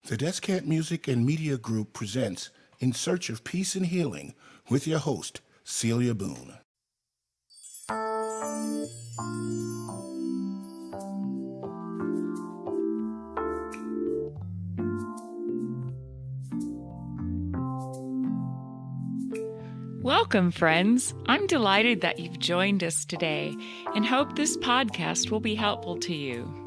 The Descant Music and Media Group presents In Search of Peace and Healing with your host, Celia Boone. Welcome, friends. I'm delighted that you've joined us today and hope this podcast will be helpful to you.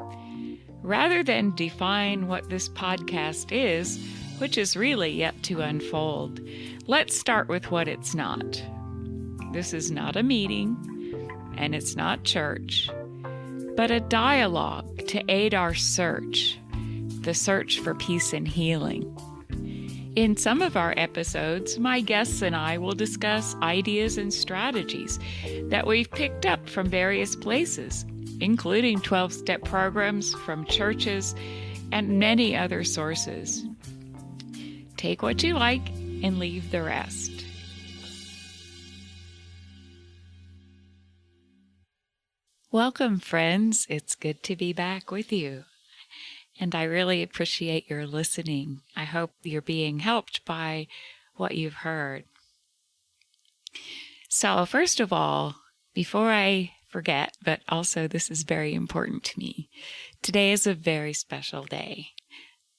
Rather than define what this podcast is, which is really yet to unfold, let's start with what it's not. This is not a meeting, and it's not church, but a dialogue to aid our search, the search for peace and healing. In some of our episodes, my guests and I will discuss ideas and strategies that we've picked up from various places, including 12-step programs from churches and many other sources. Take what you like and leave the rest. Welcome, friends. It's good to be back with you. And I really appreciate your listening. I hope you're being helped by what you've heard. So first of all, before I forget, but also this is very important to me, today is a very special day.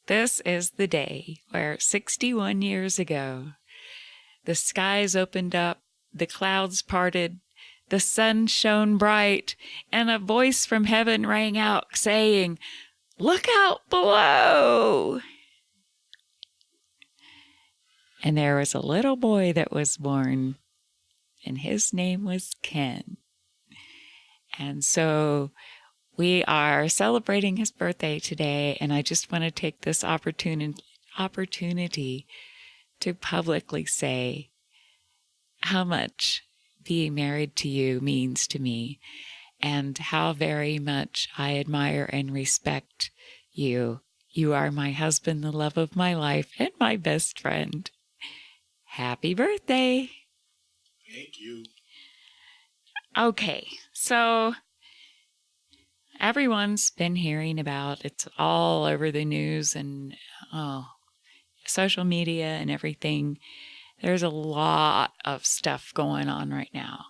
This is the day where 61 years ago, the skies opened up, the clouds parted, the sun shone bright, and a voice from heaven rang out saying, "Look out below!" And there was a little boy that was born, and his name was Ken. And so we are celebrating his birthday today, and I just want to take this opportunity to publicly say how much being married to you means to me, and how very much I admire and respect you. You are my husband, the love of my life, and my best friend. Happy birthday! Thank you. Okay, so everyone's been hearing about, it's all over the news and social media and everything. There's a lot of stuff going on right now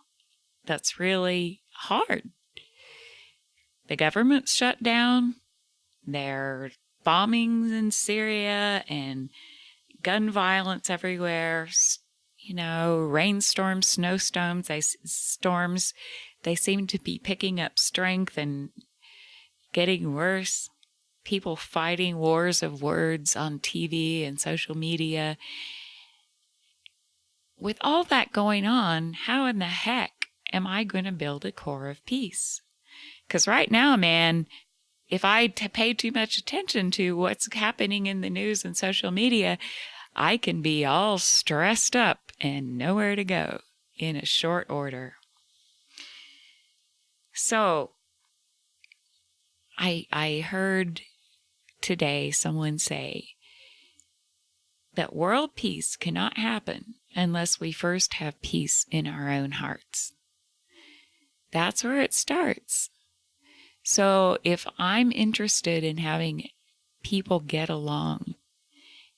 that's really hard. The government's shut down. There are bombings in Syria and gun violence everywhere. You know, rainstorms, snowstorms, they seem to be picking up strength and getting worse. People fighting wars of words on TV and social media. With all that going on, how in the heck am I going to build a core of peace? Because right now, man, if I pay too much attention to what's happening in the news and social media, I can be all stressed up and nowhere to go in a short order. So, I heard today someone say that world peace cannot happen unless we first have peace in our own hearts. That's where it starts. So if I'm interested in having people get along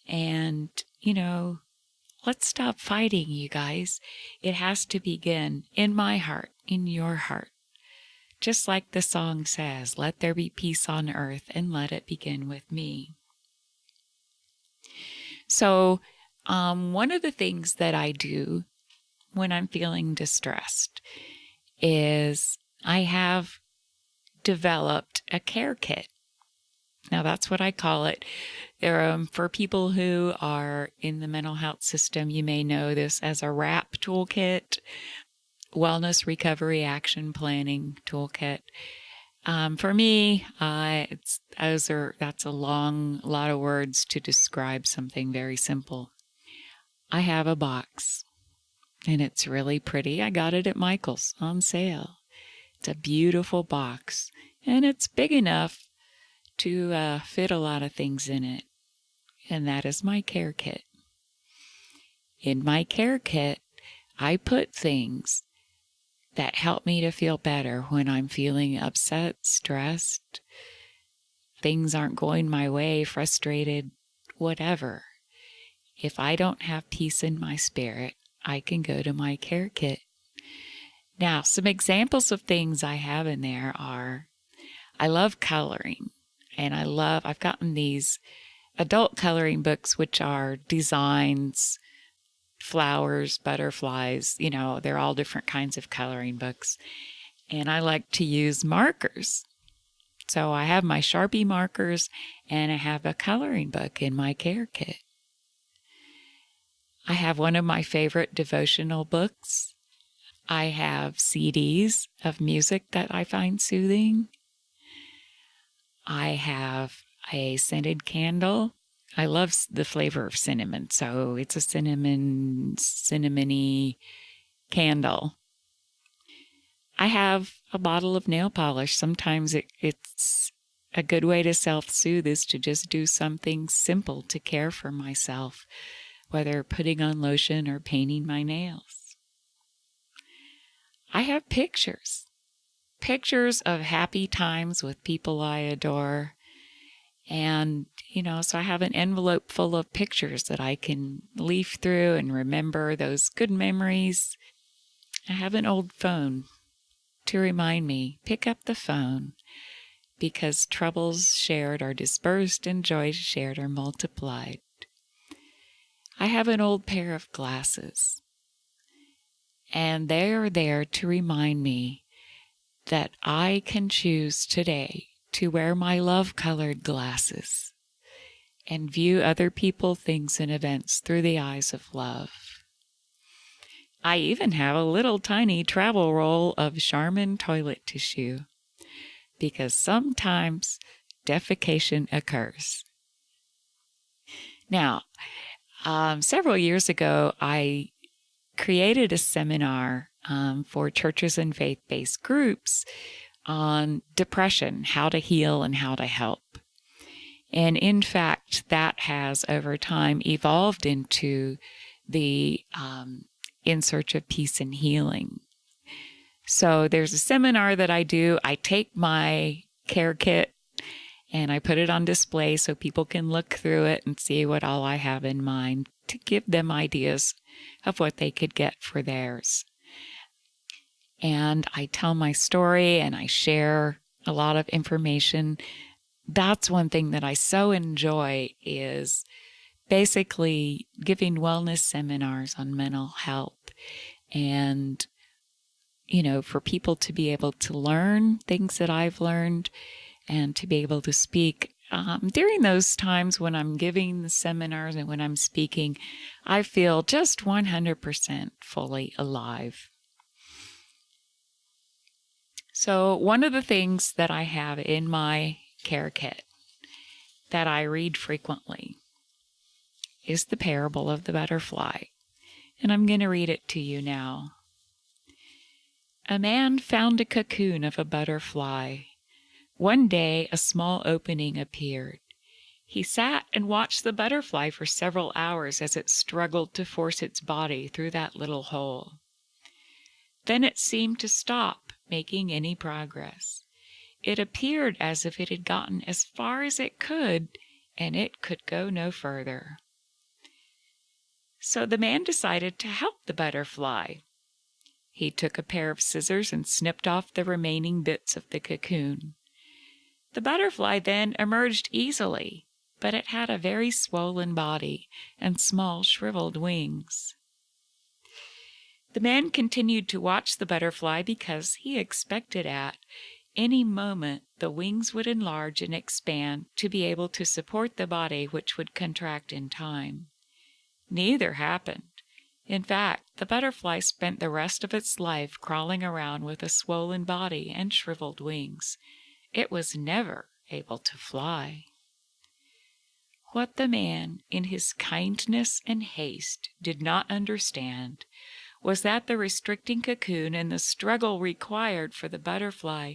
and, let's stop fighting, you guys. It has to begin in my heart, in your heart. Just like the song says, let there be peace on earth and let it begin with me. So one of the things that I do when I'm feeling distressed is I have developed a care kit. Now that's what I call it. For people who are in the mental health system, you may know this as a RAP toolkit, Wellness Recovery Action Planning Toolkit. For me, that's a lot of words to describe something very simple. I have a box, and it's really pretty. I got it at Michael's on sale. It's a beautiful box, and it's big enough to fit a lot of things in it, and that is my care kit. In my care kit, I put things that help me to feel better when I'm feeling upset, stressed, things aren't going my way, frustrated, whatever. If I don't have peace in my spirit, I can go to my care kit. Now, some examples of things I have in there are, I love coloring, and I've gotten these adult coloring books, which are designs, flowers, butterflies, they're all different kinds of coloring books. And I like to use markers. So I have my Sharpie markers, and I have a coloring book in my care kit. I have one of my favorite devotional books. I have CDs of music that I find soothing. I have a scented candle. I love the flavor of cinnamon, so it's a cinnamony candle. I have a bottle of nail polish. Sometimes it's a good way to self-soothe is to just do something simple to care for myself, whether putting on lotion or painting my nails. I have pictures of happy times with people I adore. And, so I have an envelope full of pictures that I can leaf through and remember those good memories. I have an old phone to remind me, pick up the phone, because troubles shared are dispersed and joys shared are multiplied. I have an old pair of glasses, and they are there to remind me that I can choose today to wear my love-colored glasses and view other people, things, and events through the eyes of love. I even have a little tiny travel roll of Charmin toilet tissue, because sometimes defecation occurs. Now, several years ago, I created a seminar for churches and faith-based groups on depression, how to heal and how to help. And in fact, that has over time evolved into the In Search of Peace and Healing. So there's a seminar that I do. I take my care kit and I put it on display so people can look through it and see what all I have in mind to give them ideas of what they could get for theirs. And I tell my story and I share a lot of information. That's one thing that I so enjoy, is basically giving wellness seminars on mental health, and for people to be able to learn things that I've learned and to be able to speak. During those times when I'm giving the seminars and when I'm speaking, I feel just 100% fully alive. So one of the things that I have in my care kit that I read frequently is the parable of the butterfly. And I'm going to read it to you now. A man found a cocoon of a butterfly. One day, a small opening appeared. He sat and watched the butterfly for several hours as it struggled to force its body through that little hole. Then it seemed to stop making any progress. It appeared as if it had gotten as far as it could, and it could go no further. So the man decided to help the butterfly. He took a pair of scissors and snipped off the remaining bits of the cocoon. The butterfly then emerged easily, but it had a very swollen body and small shriveled wings. The man continued to watch the butterfly because he expected at any moment the wings would enlarge and expand to be able to support the body, which would contract in time. Neither happened. In fact, the butterfly spent the rest of its life crawling around with a swollen body and shriveled wings. It was never able to fly. What the man, in his kindness and haste, did not understand was that the restricting cocoon and the struggle required for the butterfly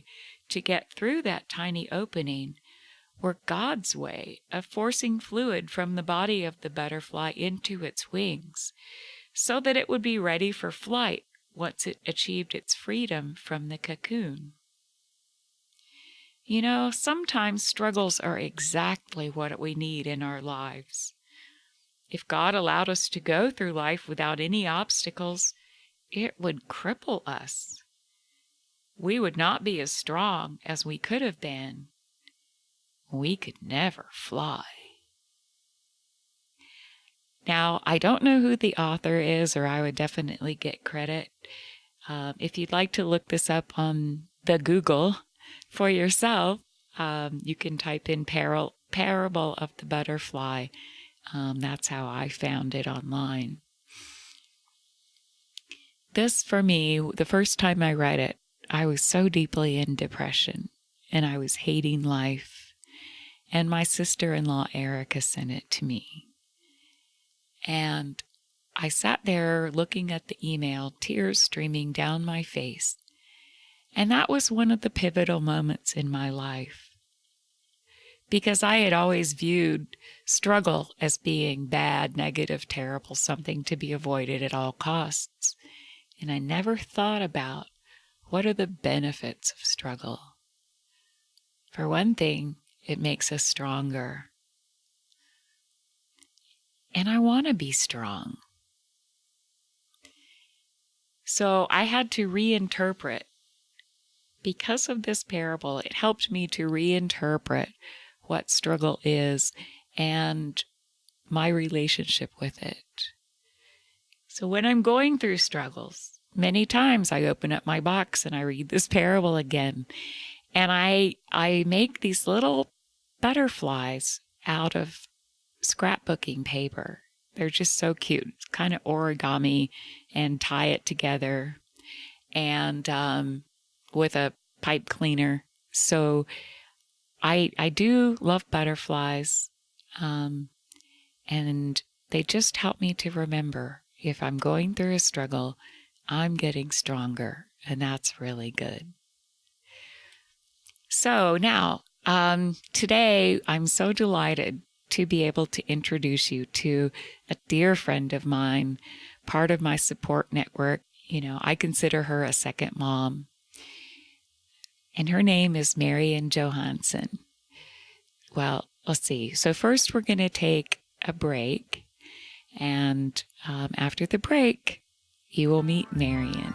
to get through that tiny opening were God's way of forcing fluid from the body of the butterfly into its wings, so that it would be ready for flight once it achieved its freedom from the cocoon. You know, sometimes struggles are exactly what we need in our lives. If God allowed us to go through life without any obstacles, it would cripple us. We would not be as strong as we could have been. We could never fly. Now, I don't know who the author is, or I would definitely get credit. If you'd like to look this up on the Google for yourself, you can type in Parable of the Butterfly. That's how I found it online. This, for me, the first time I read it, I was so deeply in depression, and I was hating life. And my sister-in-law, Erica, sent it to me. And I sat there looking at the email, tears streaming down my face. And that was one of the pivotal moments in my life. Because I had always viewed struggle as being bad, negative, terrible, something to be avoided at all costs. And I never thought about what are the benefits of struggle. For one thing, it makes us stronger. And I want to be strong. So I had to reinterpret. Because of this parable, it helped me to reinterpret what struggle is and my relationship with it. So when I'm going through struggles, many times I open up my box and I read this parable again. And I make these little butterflies out of scrapbooking paper. They're just so cute. It's kind of origami, and tie it together and with a pipe cleaner. So I do love butterflies, and they just help me to remember if I'm going through a struggle, I'm getting stronger, and that's really good. So now, today I'm so delighted to be able to introduce you to a dear friend of mine, part of my support network. You know, I consider her a second mom. And her name is Marion Johannsson. Well, let's see. So first we're going to take a break. And after the break, you will meet Marion.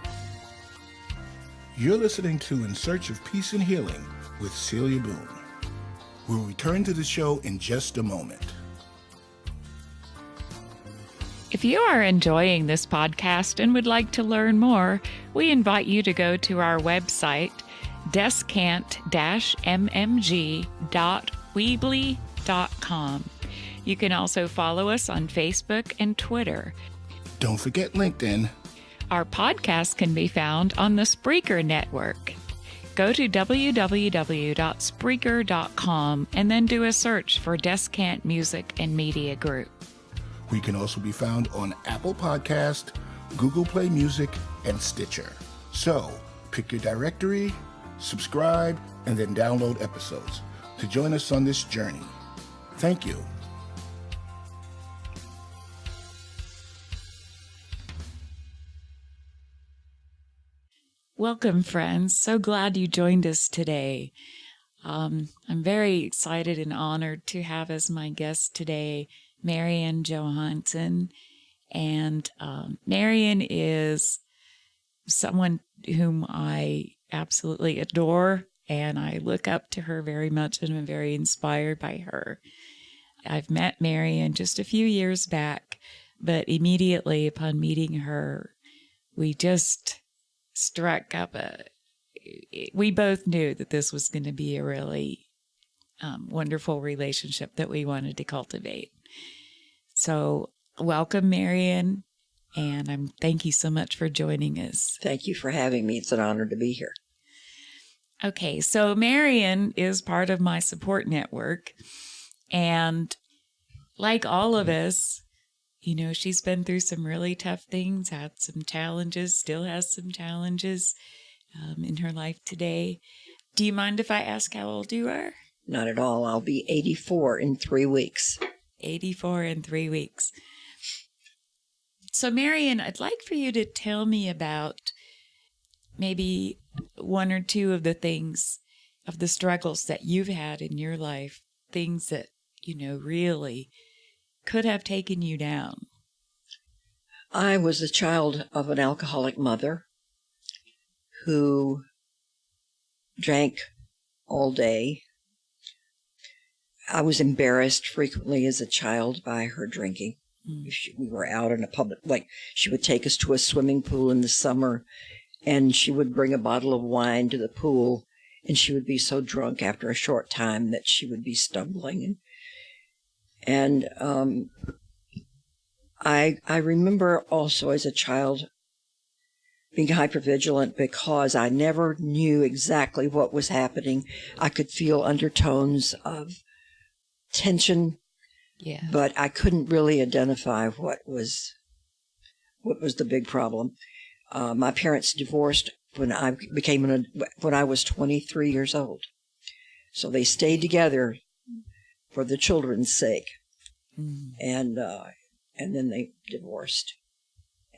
You're listening to In Search of Peace and Healing with Celia Boone. We'll return to the show in just a moment. If you are enjoying this podcast and would like to learn more, we invite you to go to our website, descant-mmg.weebly.com. You can also follow us on Facebook and Twitter. Don't forget LinkedIn. Our podcast can be found on the Spreaker network. Go to www.spreaker.com and then do a search for Descant Music and Media Group. We can also be found on Apple Podcast, Google Play Music, and Stitcher. So, pick your directory, subscribe, and then download episodes to join us on this journey. Thank you. Welcome, friends. So glad you joined us today. I'm very excited and honored to have as my guest today Marion Johannsson. And Marion is someone whom I absolutely adore, and I look up to her very much and am very inspired by her. I've met Marion just a few years back, but immediately upon meeting her, we just struck up we both knew that this was going to be a really wonderful relationship that we wanted to cultivate. So welcome, Marion, and thank you so much for joining us. Thank you for having me. It's an honor to be here. Okay, so Marion is part of my support network, and like all of us, you know, she's been through some really tough things, had some challenges, still has some challenges in her life today. Do you mind if I ask how old you are? Not at all. I'll be 84 in 3 weeks. 84 in 3 weeks. So, Marion, I'd like for you to tell me about maybe one or two of the things of the struggles that you've had in your life, things that, really could have taken you down? I was a child of an alcoholic mother who drank all day. I was embarrassed frequently as a child by her drinking. If we were out in a public, like she would take us to a swimming pool in the summer, and she would bring a bottle of wine to the pool, and she would be so drunk after a short time that she would be stumbling. And I remember also as a child being hypervigilant because I never knew exactly what was happening. I could feel undertones of tension, but I couldn't really identify what was the big problem. My parents divorced when I was 23 years old, so they stayed together for the children's sake, and then they divorced,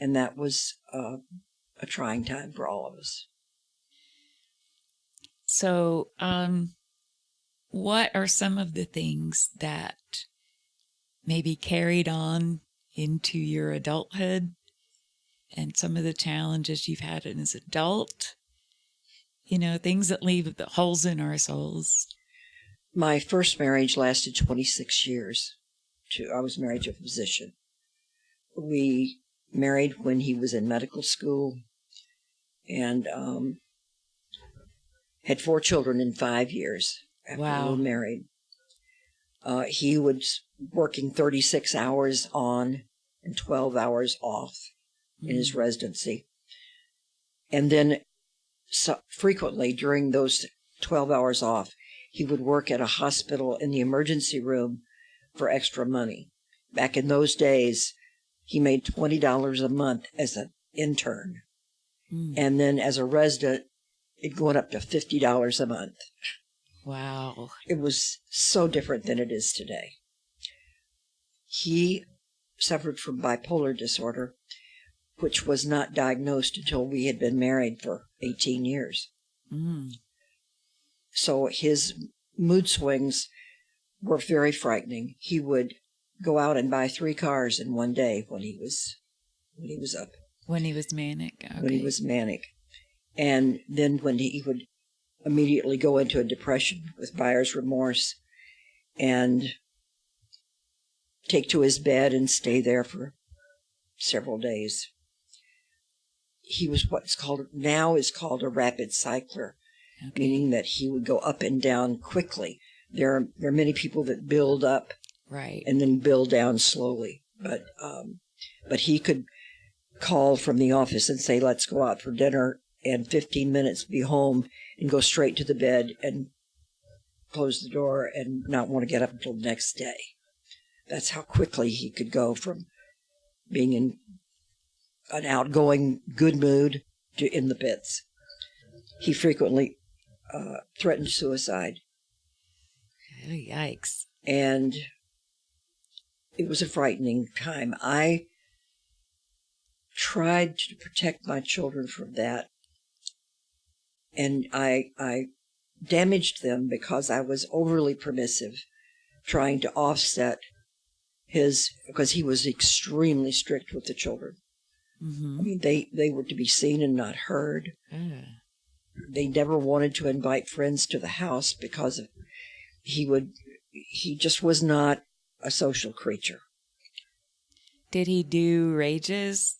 and that was a trying time for all of us. So, what are some of the things that maybe carried on into your adulthood and some of the challenges you've had as an adult? Things that leave the holes in our souls. My first marriage lasted 26 years. I was married to a physician. We married when he was in medical school and had 4 children in 5 years after we were married. He was working 36 hours on and 12 hours off in his residency. And then frequently during those 12 hours off, he would work at a hospital in the emergency room for extra money. Back in those days, he made $20 a month as an intern. And then as a resident, it went up to $50 a month. Wow. It was so different than it is today. He suffered from bipolar disorder, which was not diagnosed until we had been married for 18 years. So his mood swings were very frightening. He would go out and buy 3 cars in one day when he was up. When he was manic. Okay. When he was manic. And then when he would immediately go into a depression with buyer's remorse and take to his bed and stay there for several days. He was what's called a rapid cycler, meaning that he would go up and down quickly. There are many people that build up and then build down slowly. But he could call from the office and say, let's go out for dinner, and 15 minutes be home and go straight to the bed and close the door and not want to get up until the next day. That's how quickly he could go from being in an outgoing good mood to in the pits. He frequently threatened suicide. Oh, yikes. And it was a frightening time. I tried to protect my children from that, and I damaged them because I was overly permissive, trying to offset because he was extremely strict with the children. I mean, they were to be seen and not heard. They never wanted to invite friends to the house because he just was not a social creature. Did he do rages?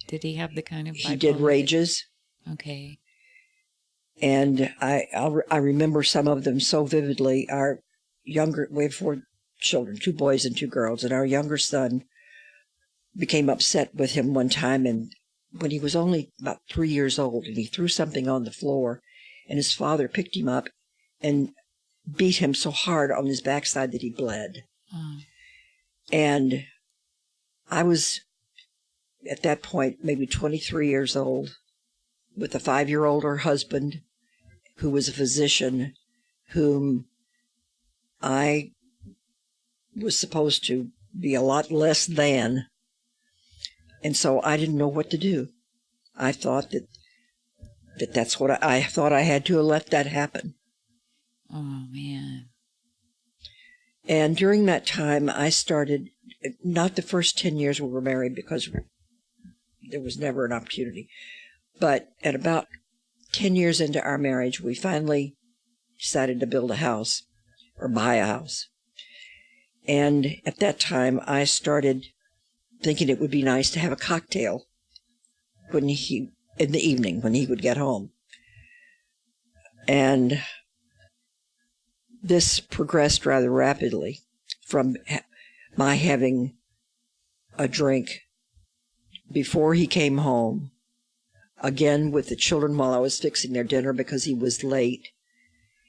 Did he have the kind of bipolar? He did rages. Okay. And I remember some of them so vividly. We have 4 children, 2 boys and 2 girls, and our younger son became upset with him one time, and when he was only about 3 years old, and he threw something on the floor, and his father picked him up and beat him so hard on his backside that he bled. And I was, at that point, maybe 23 years old, with a 5-year-older husband who was a physician, whom I was supposed to be a lot less than. And so I didn't know what to do. I thought that's what I thought I had to let that happen. Oh, man. And during that time, I started, not the first 10 years we were married because there was never an opportunity, but at about 10 years into our marriage, we finally decided to build a house or buy a house. And at that time, I started thinking it would be nice to have a cocktail in the evening when he would get home. And this progressed rather rapidly from my having a drink before he came home, again with the children while I was fixing their dinner because he was late,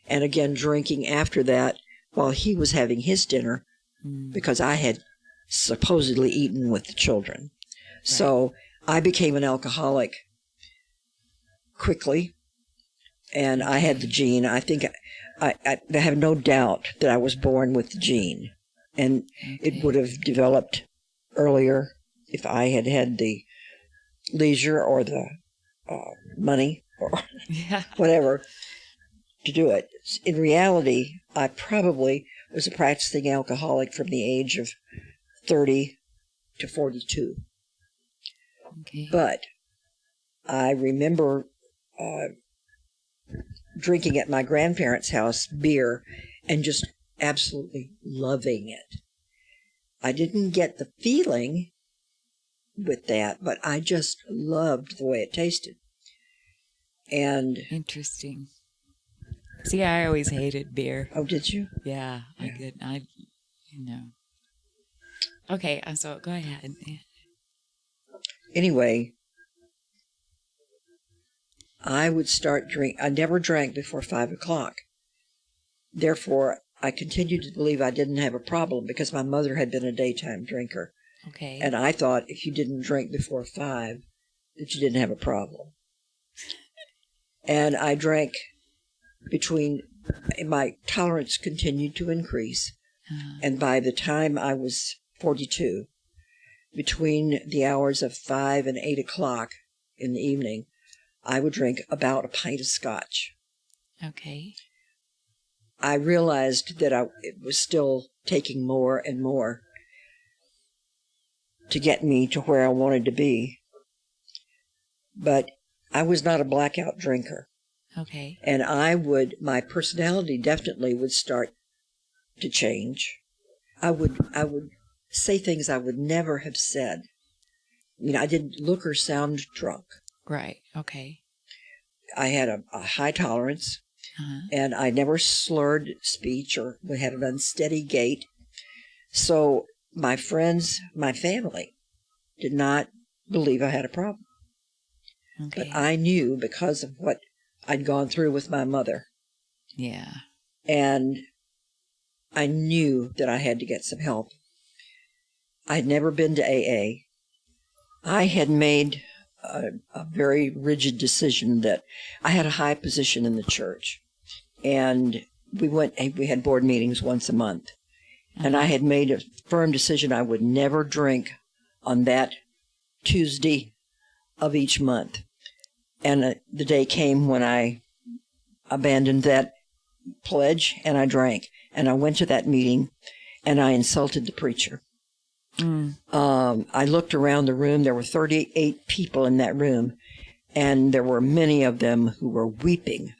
and again drinking after that while he was having his dinner because I had supposedly eaten with the children. Right. So I became an alcoholic quickly, and I had the gene. I think I have no doubt that I was born with the gene, and it would have developed earlier if I had had the leisure or the money or whatever to do it. In reality, I probably was a practicing alcoholic from the age of 30 to 42. Okay. But I remember drinking at my grandparents' house beer and just absolutely loving it. I didn't get the feeling with that, but I just loved the way it tasted. And interesting. See, I always hated beer. Oh, did you? Yeah, I did. Okay, so go ahead. Anyway, I would start drink. I never drank before 5 o'clock. Therefore, I continued to believe I didn't have a problem because my mother had been a daytime drinker. Okay. And I thought if you didn't drink before 5, that you didn't have a problem. And I drank my tolerance continued to increase. And by the time I was 42, between the hours of 5 and 8 o'clock in the evening, I would drink about a pint of scotch. Okay. I realized that it was still taking more and more to get me to where I wanted to be. But I was not a blackout drinker. Okay. And my personality definitely would start to change. I would say things I would never have said. I didn't look or sound drunk. Right. Okay. I had a high tolerance, and I never slurred speech or had an unsteady gait. So my friends, my family, did not believe I had a problem. Okay. But I knew because of what I'd gone through with my mother. Yeah. And I knew that I had to get some help. I'd never been to AA. I had made a very rigid decision that I had a high position in the church. And we had board meetings once a month. And I had made a firm decision I would never drink on that Tuesday of each month. And the day came when I abandoned that pledge and I drank. And I went to that meeting and I insulted the preacher. I looked around the room. There were 38 people in that room, and there were many of them who were weeping.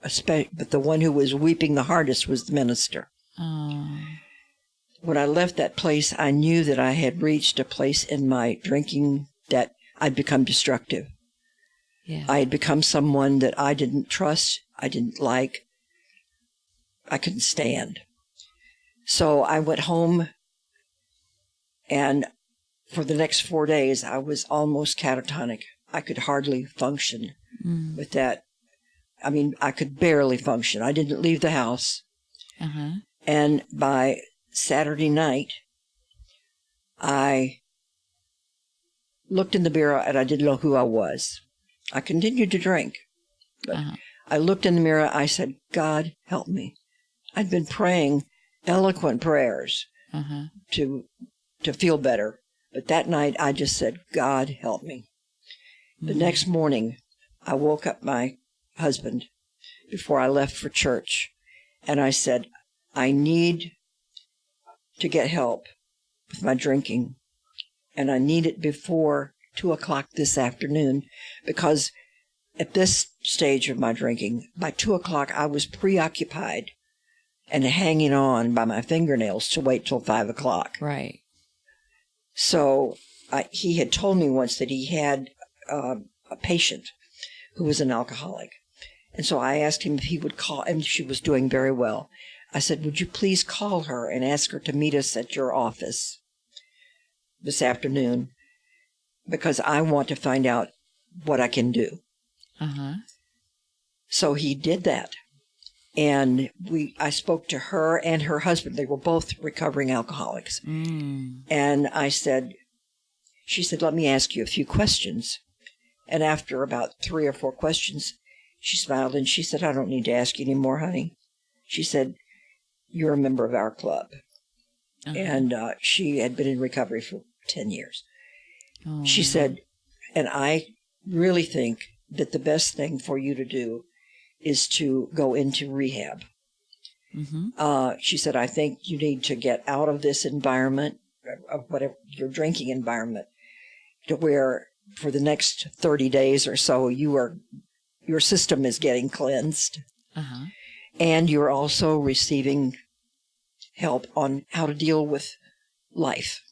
But the one who was weeping the hardest was the minister. When I left that place, I knew that I had reached a place in my drinking that I'd become destructive. Yeah. I had become someone that I didn't trust, I didn't like, I couldn't stand. So I went home, and for the next 4 days, I was almost catatonic. I could hardly function with that. I mean, I could barely function. I didn't leave the house. And by Saturday night, I looked in the mirror and I didn't know who I was. I continued to drink. But I looked in the mirror. I said, God, help me. I'd been praying eloquent prayers to feel better. But that night, I just said, God, help me. The next morning, I woke up my husband before I left for church, And I said, I need to get help with my drinking, and I need it before 2:00 this afternoon, because at this stage of my drinking, by 2:00 I was preoccupied and hanging on by my fingernails to wait till 5:00. Right. So he had told me once that he had a patient who was an alcoholic. And so I asked him if he would call, and she was doing very well. I said, would you please call her and ask her to meet us at your office this afternoon, because I want to find out what I can do. Uh-huh. So he did that. And I spoke to her and her husband. They were both recovering alcoholics. Mm. And she said, let me ask you a few questions. And after about 3 or 4 questions, she smiled and she said, I don't need to ask you any more, honey. She said, you're a member of our club. Uh-huh. And she had been in recovery for 10 years. Oh. She said, and I really think that the best thing for you to do is to go into rehab. Mm-hmm. She said, I think you need to get out of this environment, of whatever your drinking environment, to where for the next 30 days or so, your system is getting cleansed. Uh-huh. And you're also receiving help on how to deal with life.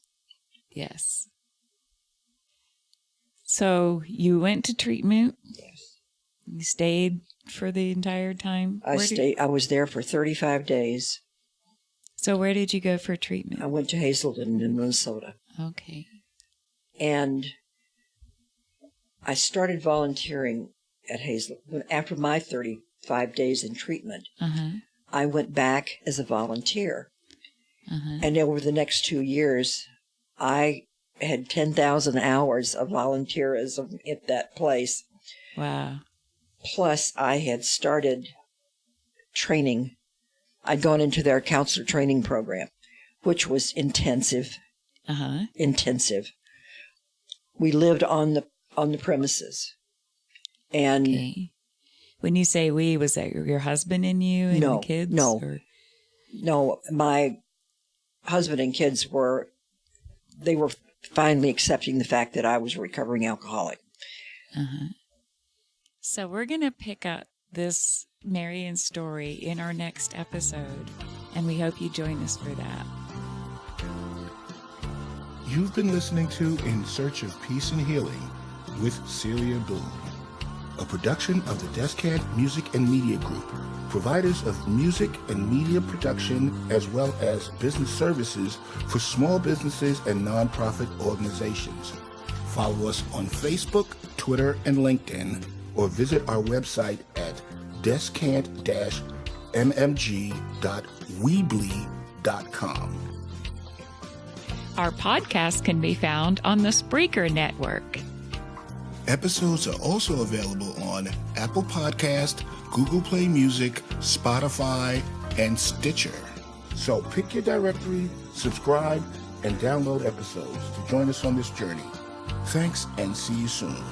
Yes. So you went to treatment? Yes. You stayed for the entire time? I was there for 35 days. So where did you go for treatment? I went to Hazelden in Minnesota. Okay. And I started volunteering at Hazelden. After my 35 days in treatment, uh-huh. I went back as a volunteer. Uh-huh. And over the next 2 years, I had 10,000 hours of volunteerism at that place. Wow. Plus, I had started training. I'd gone into their counselor training program, which was intensive. Uh-huh. Intensive. We lived on the premises. And okay. When you say we, was that your husband and you and the kids? No. Or? No, my husband and kids were finally accepting the fact that I was a recovering alcoholic. Uh-huh. So we're going to pick up this Marion story in our next episode, and we hope you join us for that. You've been listening to In Search of Peace and Healing with Celia Boone, a production of the Descant Music and Media Group, providers of music and media production as well as business services for small businesses and nonprofit organizations. Follow us on Facebook, Twitter, and LinkedIn, or visit our website at descant-mmg.weebly.com. Our podcast can be found on the Spreaker Network. Episodes are also available on Apple Podcast, Google Play Music, Spotify, and Stitcher. So pick your directory, subscribe, and download episodes to join us on this journey. Thanks, and see you soon.